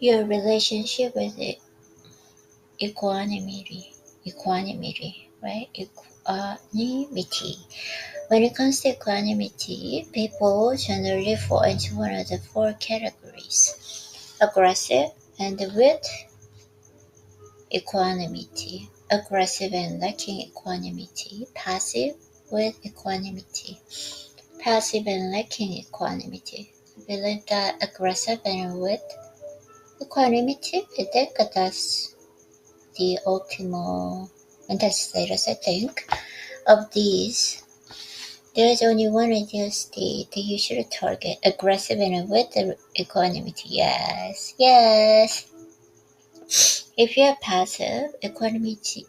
your relationship with equanimity, right? Equanimity. When it comes to equanimity, people generally fall into one of the four categories: aggressive and with equanimity, aggressive and lacking equanimity, passive with equanimity, passive and lacking equanimity. I believe that aggressive and with equanimity, I think that's the optimal mental status, I think. Of these, there is only one ideal state that you should target: aggressive and with equanimity. Yes. If you're passive, equanimity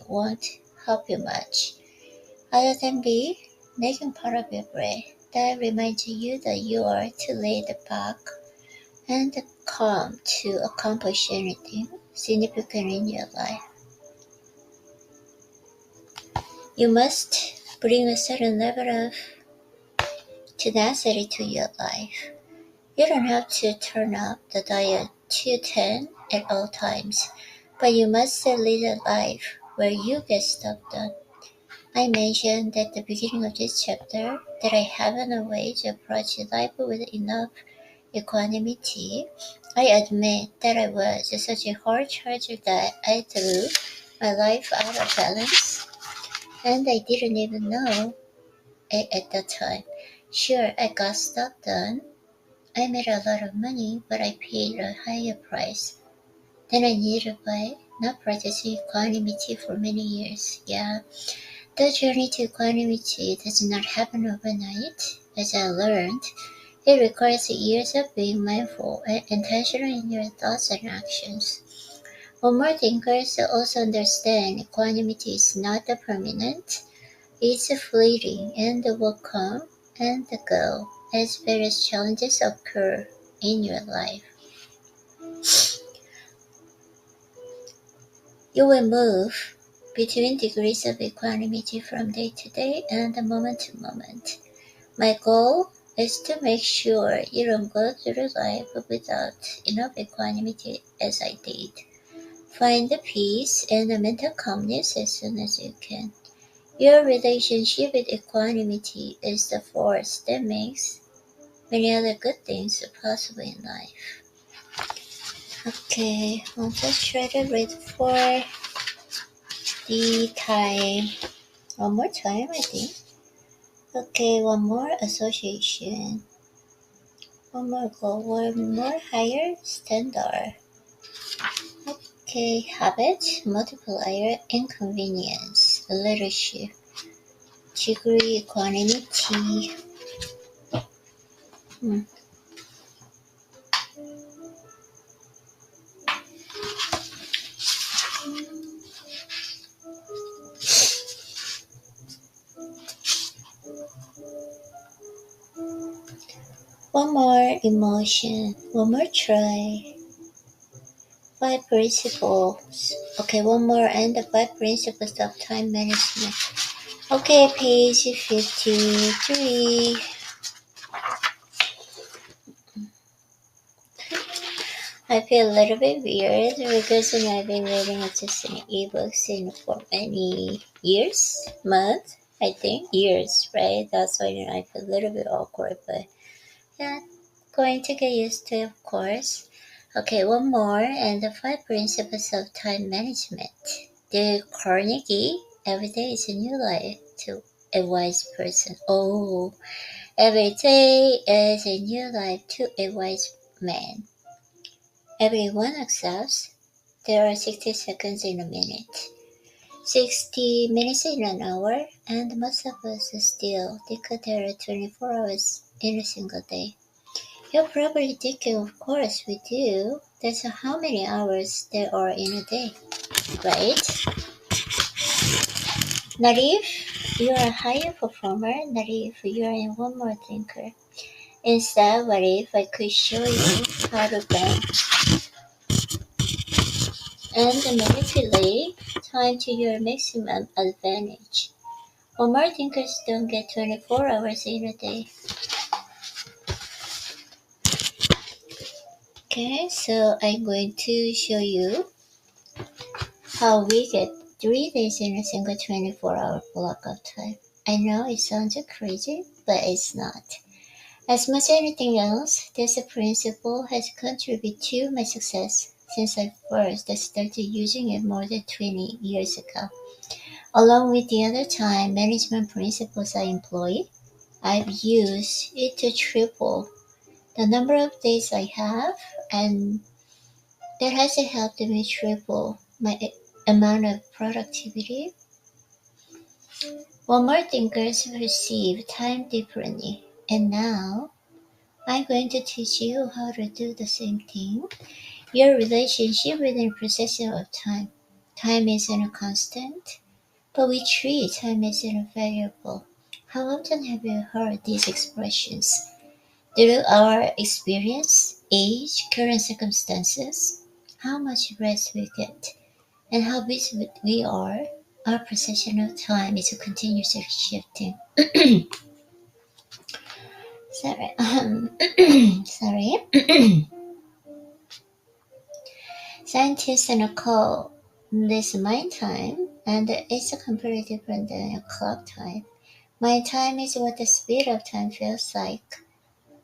won't help you much, other than be making part of your brain that reminds you that you are too laid back and calm to accomplish anything significant in your life. You must bring a certain level of tenacity to your life. You don't have to turn up the dial to 10 at all times, but you must lead a life where you get stuff done. I mentioned at the beginning of this chapter that I haven't a way to approach life with enough equanimity. I admit that I was such a hard charger that I threw my life out of balance, and I didn't even know it at the time. Sure, I got stuff done. I made a lot of money, but I paid a higher price than I needed by not practicing equanimity for many years. Yeah, the journey to equanimity does not happen overnight. As I learned, it requires years of being mindful and intentional in your thoughts and actions. One more thinkers also understand equanimity is not permanent, it's fleeting and will come and go as various challenges occur in your life. You will move between degrees of equanimity from day to day and moment to moment. My goal is to make sure you don't go through life without enough equanimity as I did. Find the peace and the mental calmness as soon as you can. Your relationship with equanimity is the force that makes many other good things possible in life. Okay, I'll just try to read for the time. One more time, I think. Okay, one more association. One more goal, one more higher standard. Okay, habit, multiplier, inconvenience, leadership, degree, equanimity. One more emotion, one more try. 5 principles. Okay, one more and the 5 principles of time management. Okay, page 53. I feel a little bit weird because I've been reading it just in ebooks for many years, months, I think, years, right? That's why I feel a little bit awkward, but yeah, going to get used to it, of course. Okay, one more, and the 5 principles of time management. The Carnegie, every day is a new life to a wise person. Oh, every day is a new life to a wise man. Everyone accepts there are 60 seconds in a minute, 60 minutes in an hour, and most of us still think there are 24 hours in a single day. You're probably thinking, of course we do. That's how many hours there are in a day, right? Not if you're a higher performer, not if you're a one more thinker. Instead, what if I could show you how to bend and manipulate time to your maximum advantage? Well, more thinkers don't get 24 hours in a day. Okay, so I'm going to show you how we get 3 days in a single 24-hour block of time. I know it sounds crazy, but it's not. As much as anything else, this principle has contributed to my success since I first started using it more than 20 years ago. Along with the other time management principles I employ, I've used it to triple the number of days I have, and that has helped me triple my amount of productivity. While more thinkers perceive time differently, and now I'm going to teach you how to do the same thing. Your relationship with the processing of time. Time isn't a constant, but we treat time as a variable. How often have you heard these expressions? Through our experience, age, current circumstances, how much rest we get, and how busy we are, our perception of time is continuously shifting. Sorry. Sorry. Scientists call this mind time, and it's completely different than a clock time. Mind time is what the speed of time feels like,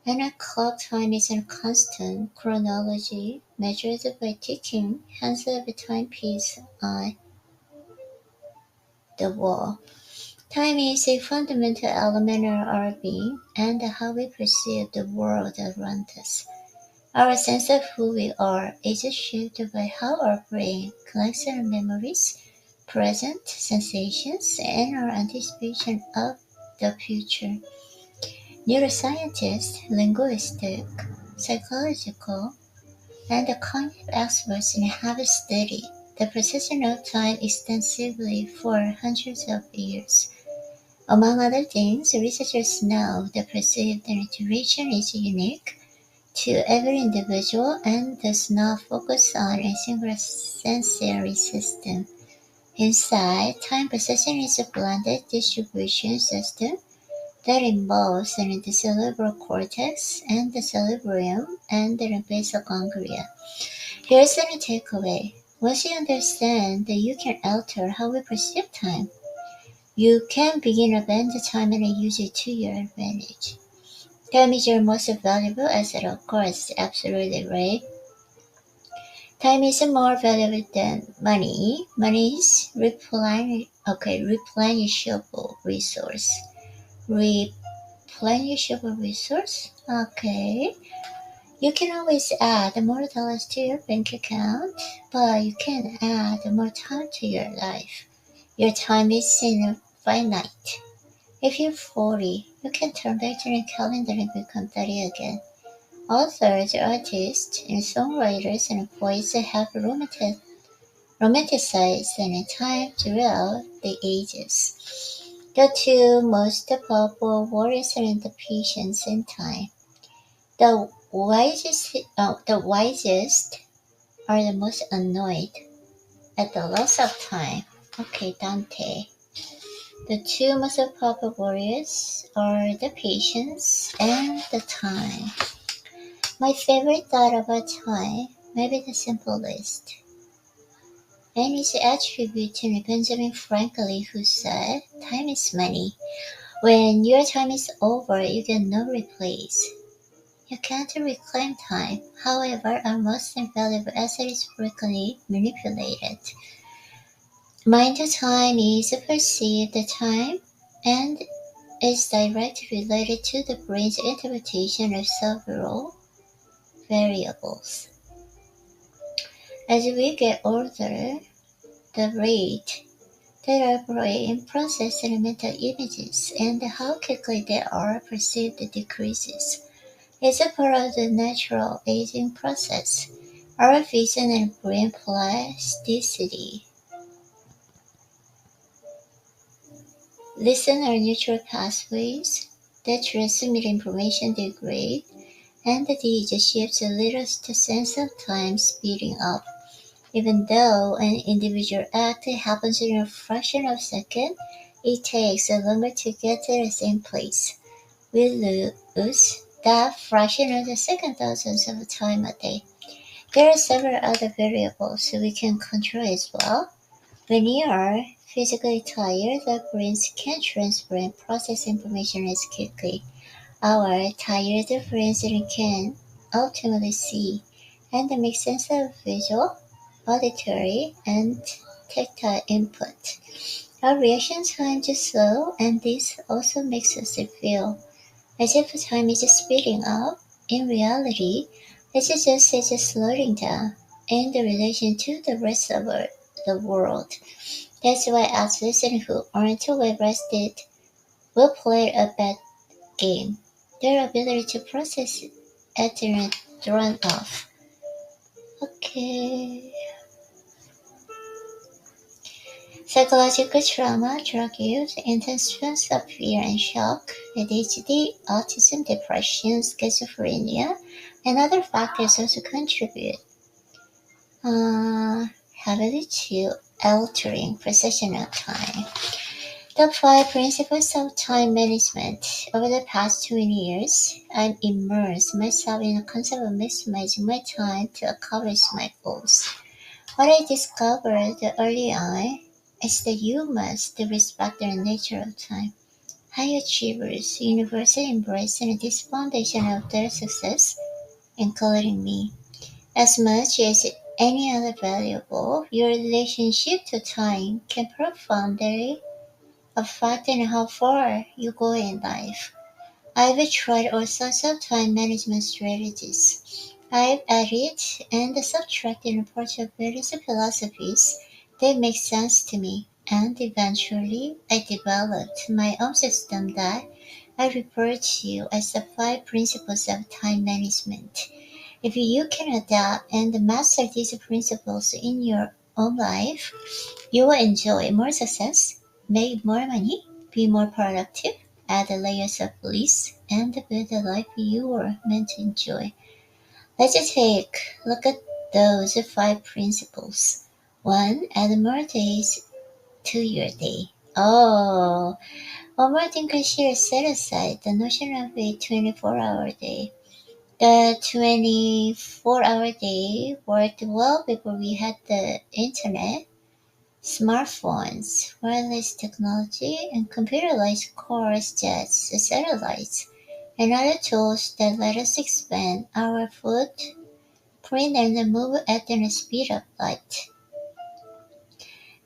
and a clock time is a constant chronology measured by ticking hands of a timepiece on the wall. Time is a fundamental element of our being and how we perceive the world around us. Our sense of who we are is shaped by how our brain collects our memories, present sensations, and our anticipation of the future. Neuroscientists, linguistic, psychological, and cognitive experts have studied the precision of time extensively for hundreds of years. Among other things, researchers know that perceived duration is unique to every individual and does not focus on a single sensory system. Inside, time perception is a blended distribution system that involves the cerebral cortex and the cerebrium and the basal ganglia. Here's the takeaway. Once you understand that you can alter how we perceive time, you can begin to bend the time and use it to your advantage. Time is your most valuable asset, of course, absolutely right. Time is more valuable than money. Money is replenishable resource. Replenishable resource? Okay. You can always add more dollars to your bank account, but you can add more time to your life. Your time is finite. If you're 40, you can turn back to the calendar and become 30 again. Authors, artists, and songwriters and poets have romanticized time throughout the ages. The two most powerful warriors are the patience and time. The wisest are the most annoyed at the loss of time. Okay, Dante. The two most powerful warriors are the patience and the time. My favorite thought about time may be the simplest, and it's attributed to Benjamin Franklin, who said, "Time is money. When your time is over, you get no replace. You can't reclaim time. However, our most invaluable asset is frequently manipulated. Mind time is perceived time and is directly related to the brain's interpretation of several variables. As we get older, the rate that our brain processes mental images and how quickly they are perceived decreases. It's a part of the natural aging process. Our vision and brain plasticity. Listen are neutral pathways that transmit information degrade, and the DJ shifts a little the sense of time speeding up. Even though an individual act happens in a fraction of a second, it takes longer to get to the same place. We lose that fraction of the second thousands of time a day. There are several other variables we can control as well. When you are physically tired, the brain can't transfer and process information as quickly. Our tired brains can ultimately see and make sense of visual, auditory, and tactile input. Our reaction times is slow, and this also makes us feel as if time is speeding up. In reality, it's just slowing down in the relation to the rest of the world. That's why athletes who aren't well rested will play a bad game. Their ability to process it run off. Okay. Psychological trauma, drug use, intense feelings of fear and shock, ADHD, autism, depression, schizophrenia, and other factors also contribute heavily to altering precision of time. The five principles of time management. Over the past 20 years, I've immersed myself in the concept of maximizing my time to accomplish my goals. What I discovered early on is that you must respect the nature of time. High achievers universally embrace this foundation of their success, including me. As much as any other valuable, your relationship to time can profoundly affect how far you go in life. I've tried all sorts of time management strategies. I've added and subtracted parts of various philosophies that make sense to me, and eventually I developed my own system that I refer to as the five principles of time management. If you can adapt and master these principles in your own life, you will enjoy more success, make more money, be more productive, add layers of bliss, and build the life you were meant to enjoy. Let's take a look at those five principles. 1. Add more days to your day. Oh, one more thing I should set aside the notion of a 24-hour day. The 24-hour day worked well before we had the internet, smartphones, wireless technology, and computerized cars, jets, satellites, and other tools that let us expand our footprint and move at the speed of light.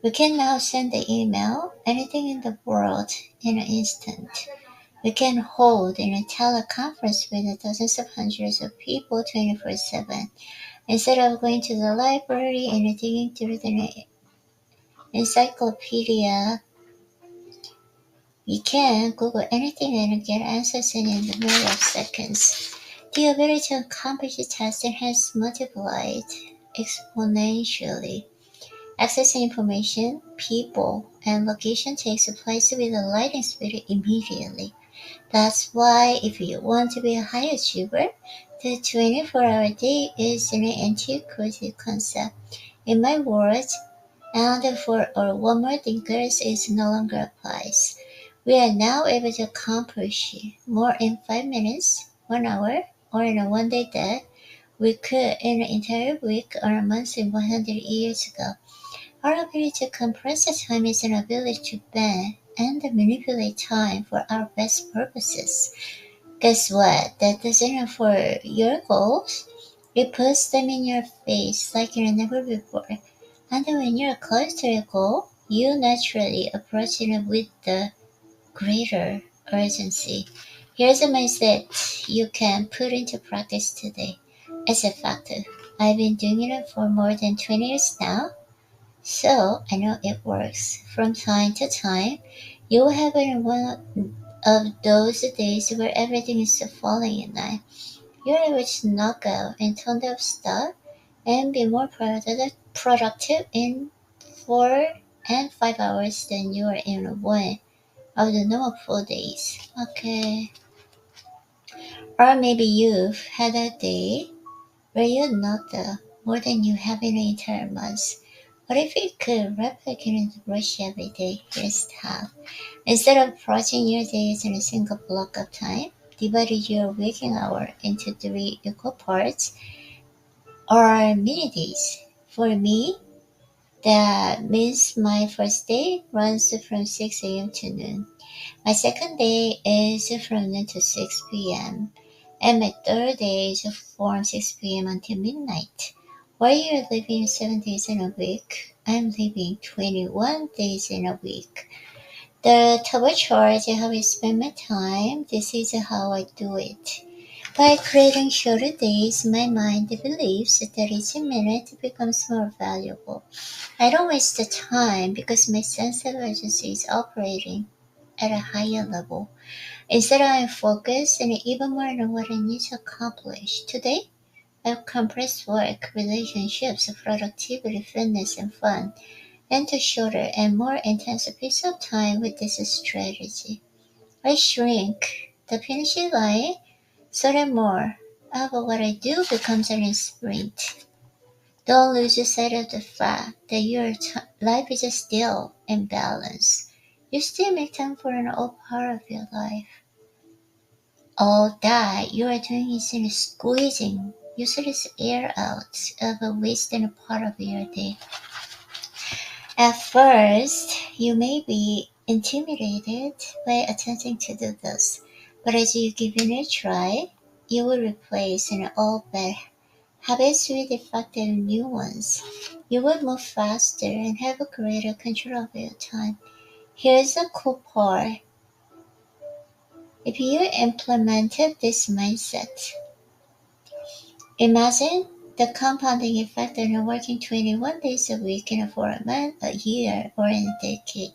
We can now send the email anything in the world in an instant. We can hold in a teleconference with dozens of hundreds of people 24/7 instead of going to the library and digging through the encyclopedia. We can Google anything and get answers in a matter of seconds. The ability to accomplish the task has multiplied exponentially. Accessing information, people, and location takes place with a lightning speed immediately. That's why if you want to be a high achiever, the 24-hour day is an antiquated concept. In my words, and for our one-more thinkers, it no longer applies. We are now able to accomplish more in 5 minutes, 1 hour, or in a one-day that we could in an entire week or a month in 100 years ago. Our ability to compress the time is an ability to bend and manipulate time for our best purposes. Guess what? That doesn't for your goals. It puts them in your face like never before. And when you're close to your goal, you naturally approach it with the greater urgency. Here's a mindset you can put into practice today. As a fact, I've been doing it for more than 20 years now, so I know it works. From time to time, you will have one of those days where everything is falling in line. You're able to knock out a ton of stuff and be more productive in 4 and 5 hours than you are in one of the normal 4 days. Okay. Or maybe you've had a day where you knocked out more than you have in an entire month. What if you could replicate the rush every day? Here's how. Instead of approaching your days in a single block of time, divided your waking hour into three equal parts or mini days. For me, that means my first day runs from 6 a.m. to noon. My second day is from noon to 6 p.m. And my third day is from 6 p.m. until midnight. While you're living 7 days in a week, I'm living 21 days in a week. The turbocharge how I spend my time, this is how I do it. By creating shorter days, my mind believes that each minute becomes more valuable. I don't waste the time because my sense of urgency is operating at a higher level. Instead, I'm focused and even more on what I need to accomplish. Today, I've compressed work, relationships, productivity, fitness, and fun into shorter and more intense pieces of time with this strategy. I shrink the finishing line so that more of what I do becomes a sprint. Don't lose sight of the fact that your life is still in balance. You still make time for an all part of your life. All that you are doing is in squeezing useless air out of a wasted part of your day. At first, you may be intimidated by attempting to do this, but as you give it a try, you will replace an old bad habits with effective new ones. You will move faster and have a greater control of your time. Here's a cool part. If you implemented this mindset, imagine the compounding effect on working 21 days a week in for a month, a year, or in a decade,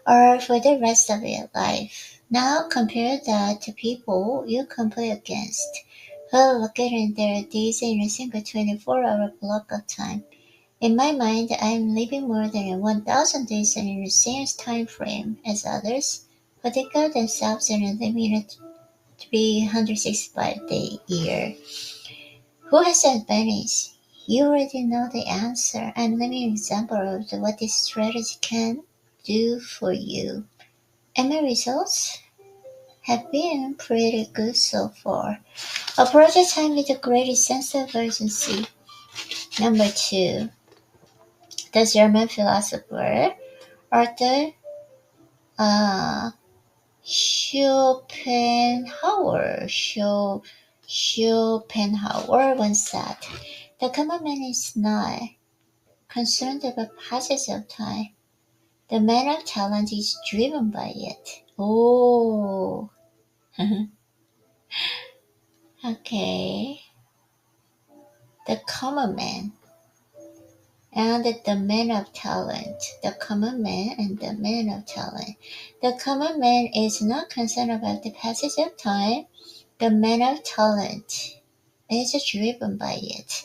or for the rest of your life. Now compare that to people you compete against who look at their days in a single 24-hour block of time. In my mind, I am living more than 1,000 days in the same time frame as others who declare themselves in a limited 365-day year. Who has the advantage? You already know the answer. I'm living an example of what this strategy can do for you. And my results have been pretty good so far. Approach a time with the greatest sense of urgency. Number two, the German philosopher Arthur uh, Schopenhauer once said, "The common man is not concerned about passage of time. The man of talent is driven by it." Oh, okay. The common man and the man of talent. The common man and the man of talent. The common man is not concerned about the passage of time. The man of talent is driven by it.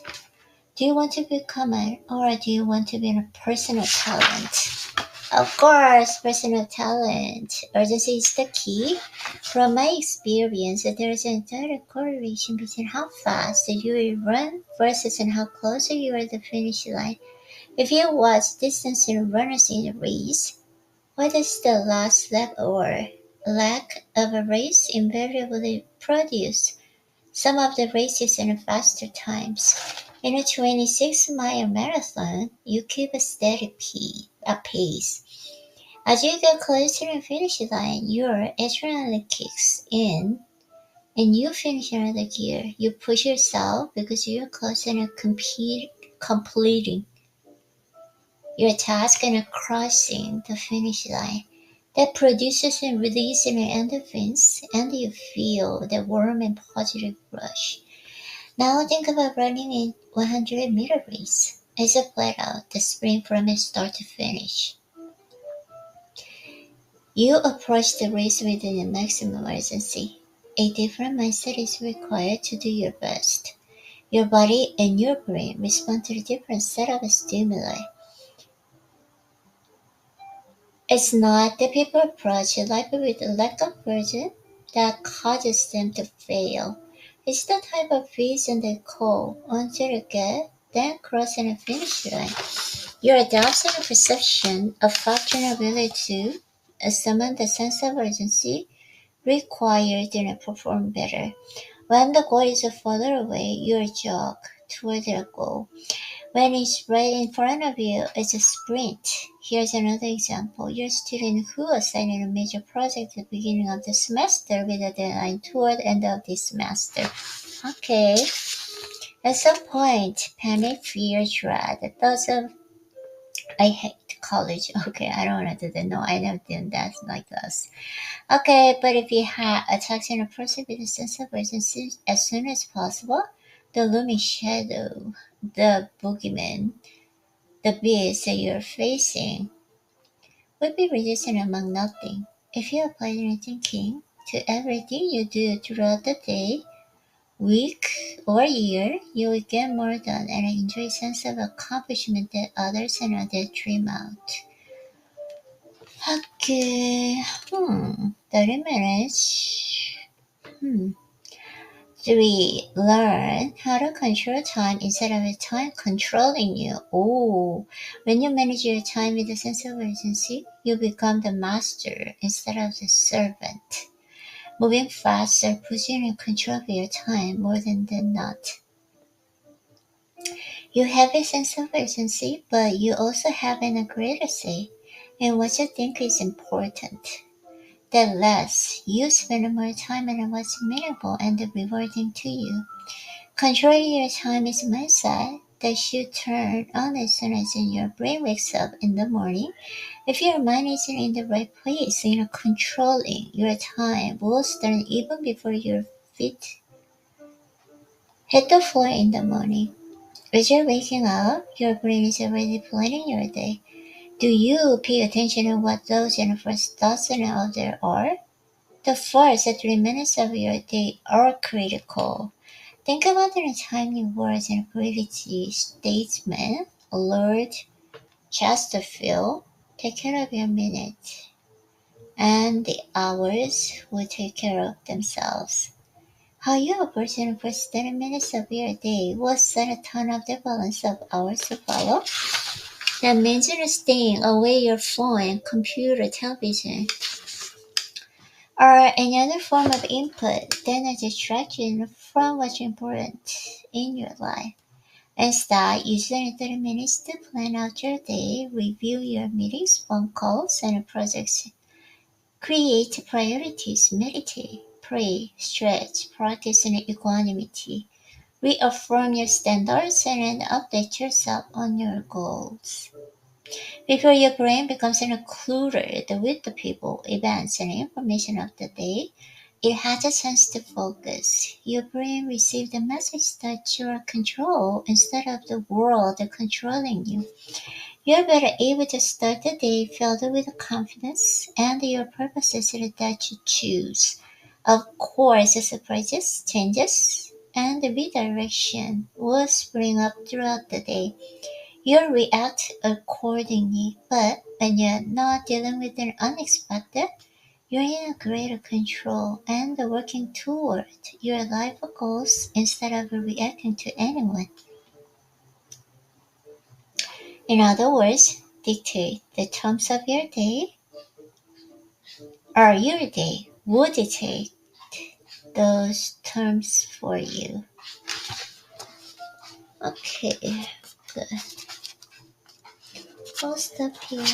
Do you want to be common or do you want to be a person of talent? Of course, personal talent. Urgency is the key. From my experience, there is an direct correlation between how fast you will run versus and how close you are to the finish line. If you watch distance runners in a race, what does the last lap or lack of a race invariably produce? Some of the races in faster times. In a 26-mile marathon, you keep a steady pace. As you get closer to the finish line, your adrenaline kicks in and you finish another gear. You push yourself because you're closer to completing your task and crossing the finish line. That produces and releases endorphins, and you feel the warm and positive rush. Now think about running a 100-meter race. It's a flat out, the sprint from start to finish. You approach the race with the maximum urgency. A different mindset is required to do your best. Your body and your brain respond to a different set of stimuli. It's not that people approach life with a lack of vision that causes them to fail. It's the type of vision they call until you get, then crossing a finish line. Your adoption of perception, a factor ability to summon the sense of urgency, required to perform better. When the goal is further away, you jog toward the goal. When it's right in front of you, it's a sprint. Here's another example. You're a student who assigned a major project at the beginning of the semester with a deadline toward the end of this semester. Okay. At some point, panic, fear, dread, thoughts of I hate college. Okay, I don't want to do that. No, I never did that like this. Okay, but if you have a toxin approach with a sense of urgency as soon as possible, the looming shadow, the boogeyman, the beast that you're facing would be reduced among nothing. If you apply your thinking to everything you do throughout the day, week, or year, you will get more done and enjoy a sense of accomplishment that others cannot dream out. Okay, 30 minutes. Hmm. 3. Learn how to control time instead of time controlling you. Oh, when you manage your time with a sense of urgency, you become the master instead of the servant. Moving faster puts you in control of your time more than not. You have a sense of urgency, but you also have a greater say in what you think is important. The less you spend more time on what's meaningful and rewarding to you. Controlling your time is a mindset that should turn on as soon as your brain wakes up in the morning. If your mind isn't in the right place, controlling your time will start even before your feet hit the floor in the morning. As you're waking up, your brain is already planning your day. Do you pay attention to what those first thoughts and out there are? The first 3 minutes of your day are critical. Think about the tiny words and gravity statement. Lord Chesterfield, take care of your minute, and the hours will take care of themselves. How you approach the first 30 minutes of your day will set a ton of the balance of hours to follow. That means you're staying away your phone, computer, television, or any other form of input that is distraction from what's important in your life. Instead, use the 30 minutes to plan out your day, review your meetings, phone calls, and projects. Create priorities, meditate, pray, stretch, practice equanimity. Reaffirm your standards and then update yourself on your goals. Before your brain becomes included with the people, events, and information of the day, it has a chance to focus. Your brain receives the message that you are control instead of the world controlling you. You're better able to start the day filled with confidence and your purposes that you choose. Of course, surprises, changes, and redirection will spring up throughout the day. You'll react accordingly, but when you're not dealing with an unexpected, you're in a greater control and working toward your life goals instead of reacting to anyone. In other words, dictate the terms of your day, or your day will dictate those terms for you. Okay, good. I'll stop here.